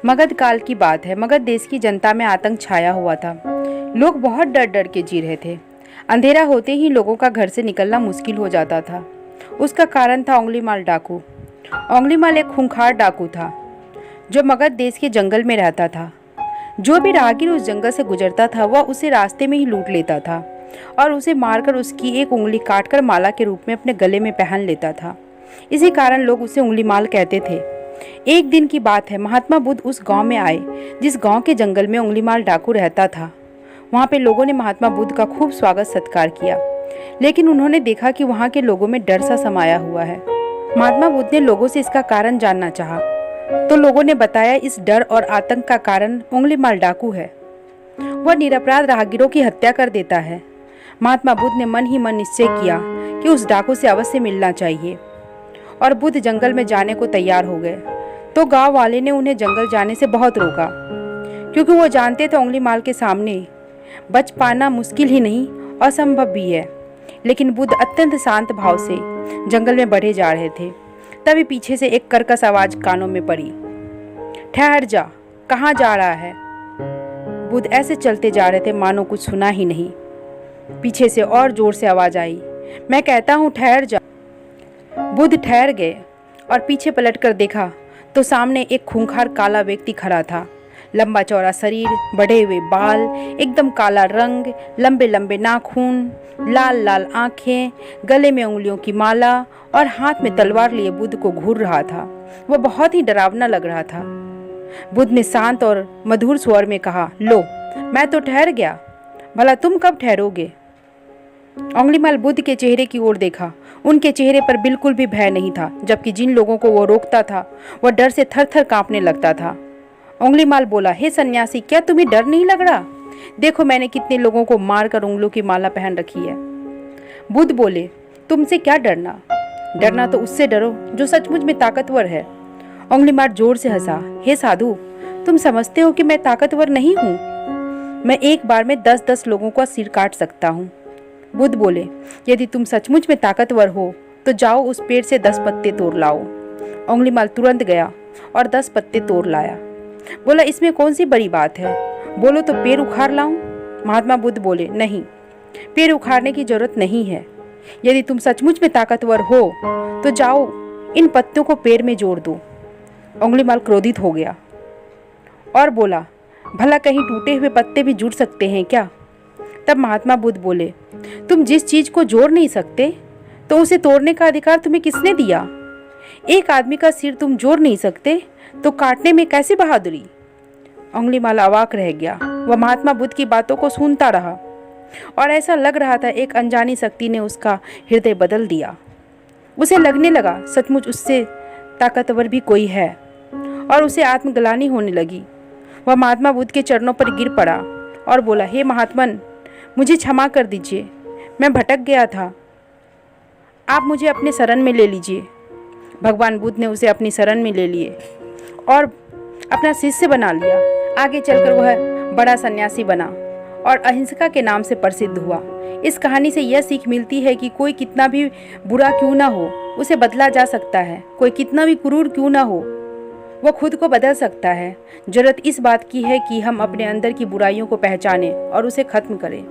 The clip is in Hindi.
मगध काल की बात है। मगध देश की जनता में आतंक छाया हुआ था। लोग बहुत डर डर के जी रहे थे। अंधेरा होते ही लोगों का घर से निकलना मुश्किल हो जाता था। उसका कारण था उंगलीमाल डाकू। उंगलीमाल एक खूंखार डाकू था जो मगध देश के जंगल में रहता था। जो भी राहगीर उस जंगल से गुजरता था वह उसे रास्ते में ही लूट लेता था और उसे मारकर उसकी एक उंगली काटकर माला के रूप में अपने गले में पहन लेता था। इसी कारण लोग उसे उंगलीमाल कहते थे। एक दिन की बात है, महात्मा बुद्ध उस गांव में आए जिस गांव के जंगल में उंगलीमाल डाकू रहता था। वहां पे लोगों ने महात्मा बुद्ध का खूब स्वागत सत्कार किया, लेकिन उन्होंने देखा कि वहां के लोगों में डर सा समाया हुआ है। महात्मा बुद्ध ने लोगों से इसका कारण जानना चाहा, तो लोगों ने बताया इस डर और आतंक का कारण उंगलीमाल डाकू है। वह निरपराध राहगीरों की हत्या कर देता है। महात्मा बुद्ध ने मन ही मन निश्चय किया कि उस डाकू से अवश्य मिलना चाहिए और बुद्ध जंगल में जाने को तैयार हो गए। तो गांव वाले ने उन्हें जंगल जाने से बहुत रोका, क्योंकि वो जानते थे उंगलीमाल के सामने बच पाना मुश्किल ही नहीं, असंभव भी है। लेकिन बुद्ध अत्यंत शांत भाव से जंगल में बढ़े जा रहे थे। तभी पीछे से एक कर्कश आवाज कानों में पड़ी, ठहर जा, कहाँ जा रहा है। बुद्ध ऐसे चलते जा रहे थे मानो कुछ सुना ही नहीं। पीछे से और जोर से आवाज आई, मैं कहता हूँ ठहर जा। बुद्ध ठहर गए और पीछे पलटकर देखा तो सामने एक खूंखार काला व्यक्ति खड़ा था। लंबा चौड़ा शरीर, बढ़े हुए बाल, एकदम काला रंग, लंबे लंबे नाखून, लाल लाल आंखें, गले में उंगलियों की माला और हाथ में तलवार लिए बुद्ध को घूर रहा था। वह बहुत ही डरावना लग रहा था। बुद्ध ने शांत और मधुर स्वर में कहा, लो, मैं तो ठहर गया, भला तुम कब ठहरोगे। उंगलीमाल बुद्ध के चेहरे की ओर देखा। उनके चेहरे पर बिल्कुल भी भय नहीं था, जबकि जिन लोगों को वो रोकता था वह डर से थर थर कांपने लगता था। उंगलीमाल बोला, हे सन्यासी, क्या तुम्हें डर नहीं लग रहा? देखो मैंने कितने लोगों को मारकर उंगलियों की माला पहन रखी है। बुद्ध बोले, तुमसे क्या डरना? डरना तो उससे डरो जो सचमुच में ताकतवर है। उंगलीमाल जोर से हंसा, हे साधु, तुम समझते हो कि मैं ताकतवर नहीं हूँ? मैं एक बार में 10-10 लोगों का सिर काट सकता हूँ। बुद्ध बोले, यदि तुम सचमुच में ताकतवर हो तो जाओ उस पेड़ से 10 पत्ते तोड़ लाओ। उंगलीमाल तुरंत गया और 10 पत्ते तोड़ लाया। बोला, इसमें कौन सी बड़ी बात है, बोलो तो पेड़ उखाड़ लाऊं। महात्मा बुद्ध बोले, नहीं, पेड़ उखाड़ने की जरूरत नहीं है। यदि तुम सचमुच में ताकतवर हो तो जाओ इन पत्तों को पेड़ में जोड़ दो। उंगलीमाल क्रोधित हो गया और बोला, भला कहीं टूटे हुए पत्ते भी जुड़ सकते हैं क्या? तब महात्मा बुद्ध बोले, तुम जिस चीज को जोड़ नहीं सकते तो उसे तोड़ने का अधिकार तुम्हें किसने दिया? एक आदमी का सिर तुम जोड़ नहीं सकते तो काटने में कैसी बहादुरी? उंगलीमाल अवाक रह गया। वह महात्मा बुद्ध की बातों को सुनता रहा और ऐसा लग रहा था एक अनजानी शक्ति ने उसका हृदय बदल दिया। उसे लगने लगा सचमुच उससे ताकतवर भी कोई है और उसे आत्मग्लानि होने लगी। वह महात्मा बुद्ध के चरणों पर गिर पड़ा और बोला, हे महात्मन, मुझे क्षमा कर दीजिए, मैं भटक गया था, आप मुझे अपने शरण में ले लीजिए। भगवान बुद्ध ने उसे अपनी शरण में ले लिए और अपना शिष्य बना लिया। आगे चलकर वह बड़ा सन्यासी बना और अहिंसा के नाम से प्रसिद्ध हुआ। इस कहानी से यह सीख मिलती है कि कोई कितना भी बुरा क्यों ना हो, उसे बदला जा सकता है। कोई कितना भी क्रूर क्यों ना हो, वह खुद को बदल सकता है। जरूरत इस बात की है कि हम अपने अंदर की बुराइयों को पहचानें और उसे खत्म करें।